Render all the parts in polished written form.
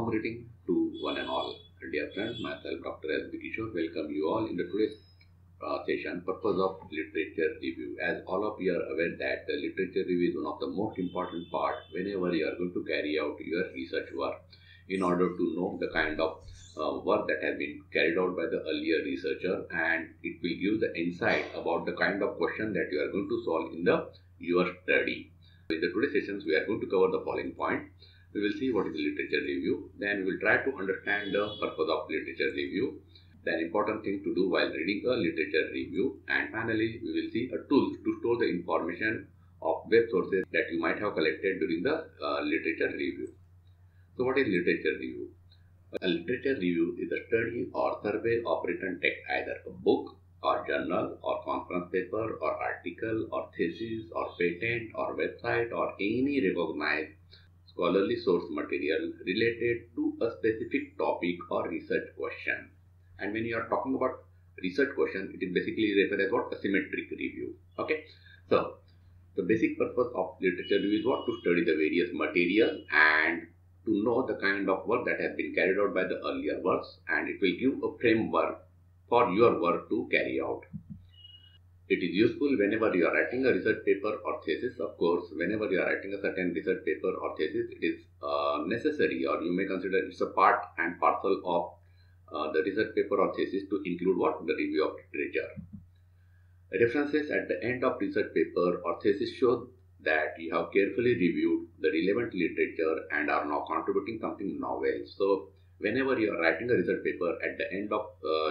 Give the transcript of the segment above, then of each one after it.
warm greeting to one and all. Dear friends, myself Dr. S.B. Kishore welcome you all in the today's session, purpose of literature review. As all of you are aware that the literature review is one of the most important part whenever you are going to carry out your research work, in order to know the kind of work that has been carried out by the earlier researcher, and it will give the insight about the kind of question that you are going to solve in your study. In the today's sessions, we are going to cover the following point. We will see what is literature review, then we will try to understand the purpose of literature review, then important thing to do while reading a literature review, and finally we will see a tool to store the information of web sources that you might have collected during the literature review. So what is literature review? A literature review is a study or survey of written text, either a book or journal or conference paper or article or thesis or patent or website or any recognized scholarly source material related to a specific topic or research question. And when you are talking about research question, it is basically referred as what? A symmetric review. Okay. So the basic purpose of literature review is what? To study the various material and to know the kind of work that has been carried out by the earlier works, and it will give a framework for your work to carry out. It is useful whenever you are writing a research paper or thesis. Of course, whenever you are writing a certain research paper or thesis, it is necessary, or you may consider it's a part and parcel of the research paper or thesis to include what? The review of literature. References at the end of research paper or thesis show that you have carefully reviewed the relevant literature and are now contributing something novel. So whenever you are writing a research paper, at the end of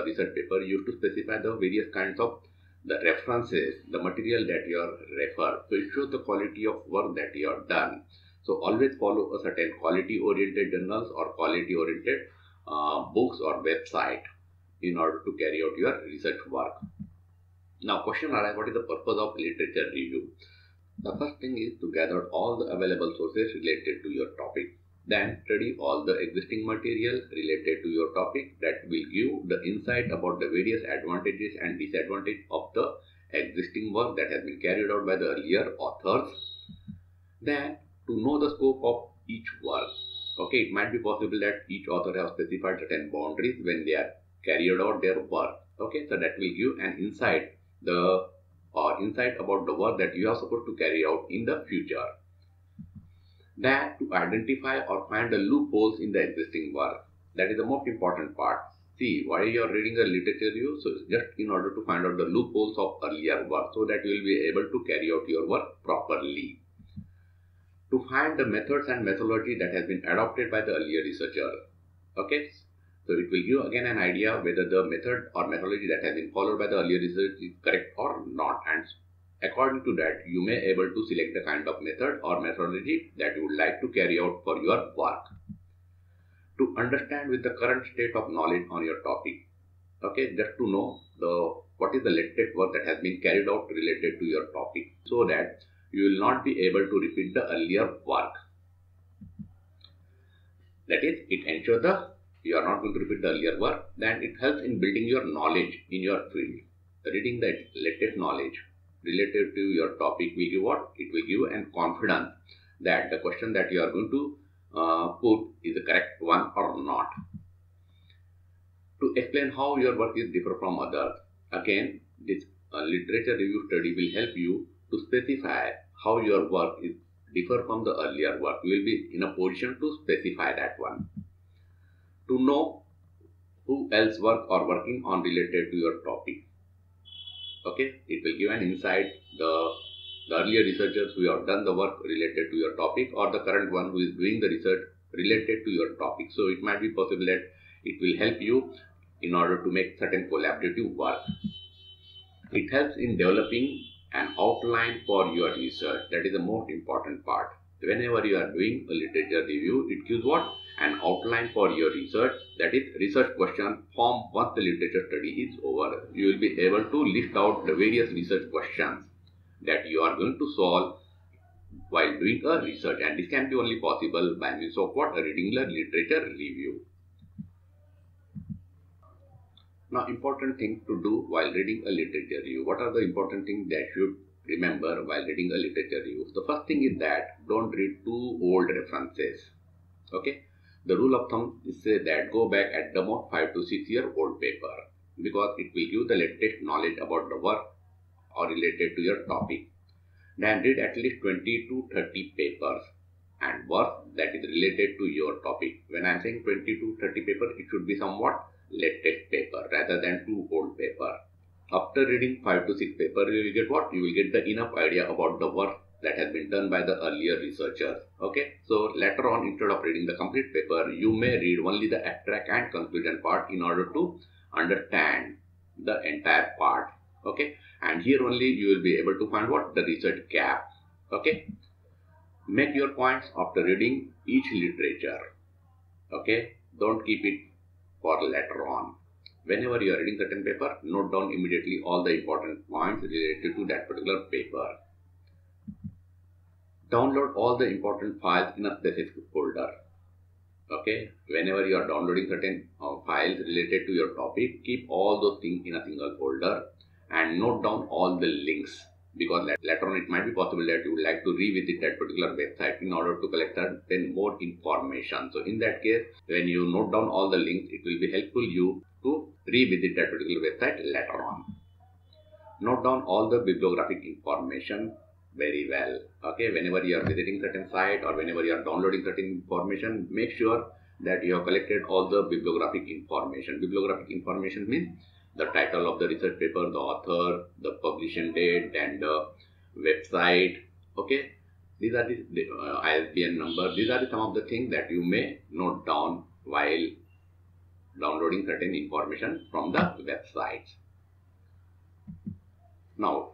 research paper, you have to specify the various kinds of the references, the material that you are refer. So it shows the quality of work that you have done. So always follow a certain quality oriented journals or quality oriented books or website in order to carry out your research work. Now question arises, what is the purpose of literature review? The first thing is to gather all the available sources related to your topic. Then study all the existing material related to your topic that will give the insight about the various advantages and disadvantages of the existing work that has been carried out by the earlier authors. Then to know the scope of each work. Okay, it might be possible that each author has specified certain boundaries when they are carried out their work. Okay, so that will give an insight about the work that you are supposed to carry out in the future. Then to identify or find the loopholes in the existing work. That is the most important part. See, why you are reading a literature review? So just in order to find out the loopholes of earlier work, so that you will be able to carry out your work properly. To find the methods and methodology that has been adopted by the earlier researcher. Okay, so it will give again an idea whether the method or methodology that has been followed by the earlier research is correct or not, and according to that, you may able to select the kind of method or methodology that you would like to carry out for your work. To understand with the current state of knowledge on your topic. Okay, just to know what is the latest work that has been carried out related to your topic, so that you will not be able to repeat the earlier work. That is, it ensures you are not going to repeat the earlier work. Then it helps in building your knowledge in your field. Reading the latest knowledge related to your topic will give what? It will give an confidence that the question that you are going to put is the correct one or not. To explain how your work is different from others. Again, this literature review study will help you to specify how your work is differ from the earlier work. You will be in a position to specify that one. To know who else work or working on related to your topic. Okay, it will give an insight the earlier researchers who have done the work related to your topic, or the current one who is doing the research related to your topic. So it might be possible that it will help you in order to make certain collaborative work. It helps in developing an outline for your research. That is the most important part. Whenever you are doing a literature review, it gives what? An outline for your research. That is, research question form once the literature study is over. You will be able to list out the various research questions that you are going to solve while doing a research, and this can be only possible by means of what? Reading the literature review. Now, important things to do while reading a literature review. What are the important things that you should remember while reading a literature review? The first thing is that don't read too old references. Okay, The rule of thumb is say that go back at the most 5 to 6 year old paper, because it will give the latest knowledge about the work or related to your topic. Then read at least 20 to 30 papers and work that is related to your topic. When I am saying 20 to 30 paper, it should be somewhat latest paper rather than too old paper. After reading 5 to 6 paper, you will get what? You will get the enough idea about the work that has been done by the earlier researchers. Okay, so later on, instead of reading the complete paper, you may read only the abstract and conclusion part in order to understand the entire part. Okay, and here only you will be able to find what? The research gap. Okay, make your points after reading each literature. Okay, don't keep it for later on. Whenever you are reading certain paper, note down immediately all the important points related to that particular paper. Download all the important files in a specific folder. Okay, whenever you are downloading certain files related to your topic, keep all those things in a single folder and note down all the links, because later on it might be possible that you would like to revisit that particular website in order to collect then more information. So in that case, when you note down all the links, it will be helpful you to revisit that particular website later on. Note down all the bibliographic information very well. Okay, whenever you are visiting certain site or whenever you are downloading certain information, make sure that you have collected all the bibliographic information. Bibliographic information means the title of the research paper, the author, the publication date, and the website. Okay, these are the ISBN number. These are some of the things that you may note down while downloading certain information from the websites. Now,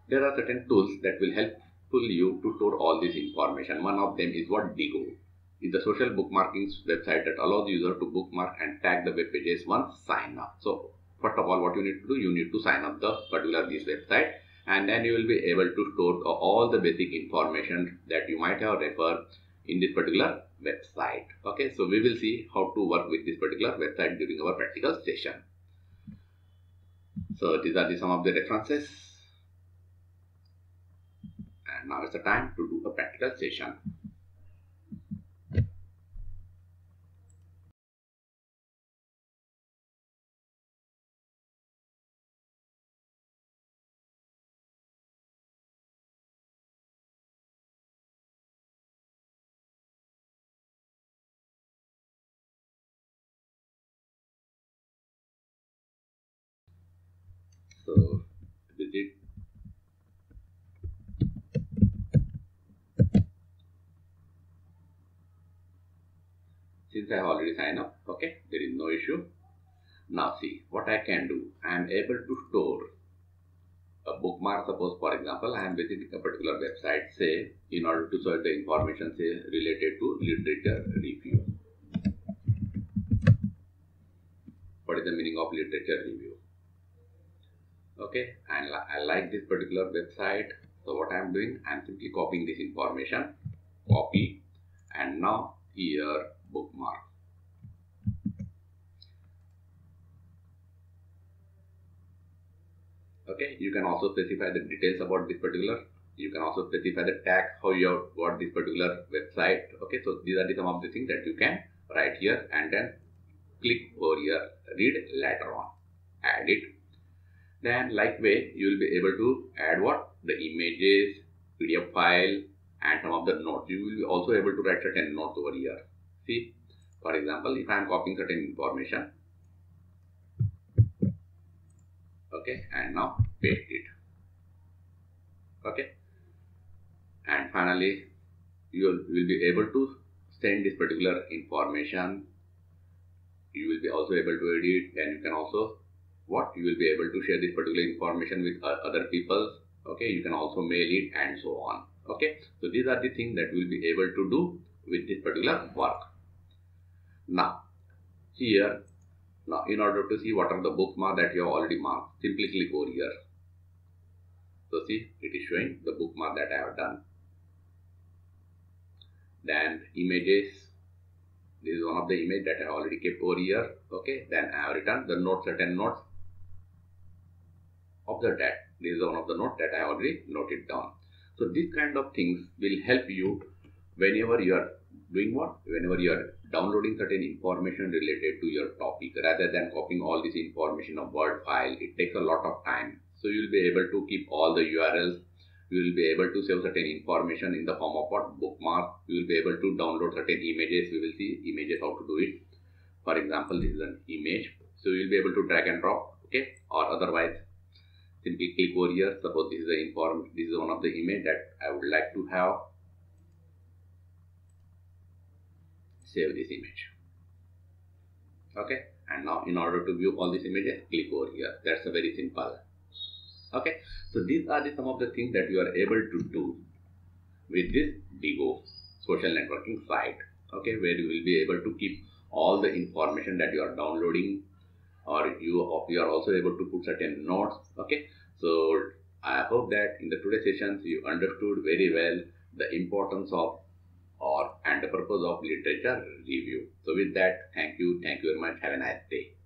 there are certain tools that will help you to store all this information. One of them is what? Diigo. It's a social bookmarking website that allows user to bookmark and tag the web pages once sign up. So first of all, what you need to do, you need to sign up the particular this website, and then you will be able to store all the basic information that you might have referred in this particular website. Okay, so we will see how to work with this particular website during our practical session. So these are some of the references. And now is the time to do a practical session. So visit since I have already signed up, okay, there is no issue. Now see what I can do. I am able to store a bookmark. Suppose for example I am visiting a particular website, say in order to search the information say related to literature review. What is the meaning of literature review? Okay, and I like this particular website. So what I am doing, I am simply copying this information, copy, and now here bookmark. Okay, you can also specify the details about this particular. You can also specify the tag, how you have got this particular website. Okay, so these are some of the things that you can write here, and then click over here, read later on, add it. Then likewise, you will be able to add what? The images, PDF file, and some of the notes. You will be also able to write certain notes over here. See, for example, if I am copying certain information, okay, and now paste it. Okay, and finally, you will be able to send this particular information. You will be also able to edit, and you can also what? You will be able to share this particular information with other people. Okay, you can also mail it and so on. Okay, so these are the things that we will be able to do with this particular work. Now, here, now in order to see what are the bookmarks that you have already marked, simply click over here. So see, it is showing the bookmark that I have done. Then images. This is one of the image that I have already kept over here. Okay, then I have written the notes, certain notes of the that. This is one of the notes that I already noted down. So these kind of things will help you whenever you are doing what? Whenever you are downloading certain information related to your topic rather than copying all this information of Word file. It takes a lot of time. So you will be able to keep all the URLs. You will be able to save certain information in the form of what bookmark. You will be able to download certain images. We will see images how to do it. For example, this is an image. So you will be able to drag and drop, okay, or otherwise simply click over here. Suppose this is this is one of the image that I would like to have. Save this image. Okay, and now in order to view all these images, click over here. That's a very simple. Okay, so these are some of the things that you are able to do with this Diigo social networking site. Okay, where you will be able to keep all the information that you are downloading, or you are also able to put certain notes. Okay, so I hope that in the today's sessions you understood very well the importance of and the purpose of literature review. So with that, thank you very much. Have a nice day.